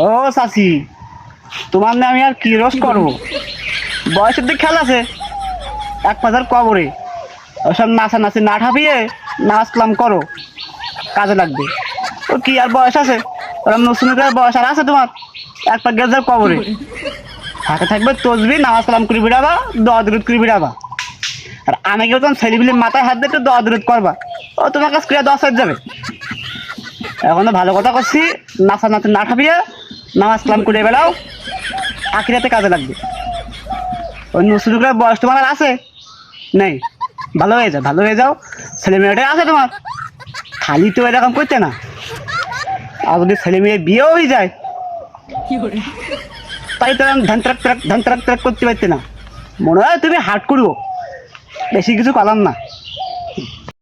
ও চাচি, তোমার না আমি আর কি রোজ করবো? বয়সের দিক খেয়াল আছে? এক পাজার কবরে ওসব নাচানাচি না ঠাপিয়ে নাচ কালাম করো, কাজে লাগবে। ও কি আর বয়স আছে? ওরম নসুনের বয়স আর আছে তোমার? এক পা গেজার কবরে হাতে থাকবে তসবি, নামাজ কালাম করে বিড়াবা, দোয়া দরুদ করে বিড়াবা। আর আমি কেউ তখন ছেলেপিলে মাথায় হাত দিয়ে একটু দোয়া দরুদ করবা, ও তোমার কাছে ক্রিয়া 10 যাবে। এখন তো ভালো কথা করছি, নাচানাচি না ঠাপিয়ে নামাজ কালাম করে বেড়াও, আখিরাতে কাজে লাগবে। ওই নসুনের বয়স তোমার আর আছে? নেই। ভালো হয়ে যাও, ভালো হয়ে যাও। ছেলে মেয়েটাই আছে তোমার, খালি তো এরকম করতে না। আর যদি ছেলে মেয়ে বিয়েও হয়ে যায় তাই তো ধান ট্রাক ট্রাক ধান ট্রাক ট্রাক করতে পারতে না। মনে হয় তুমি হাট করবো, বেশি কিছু পালাম না।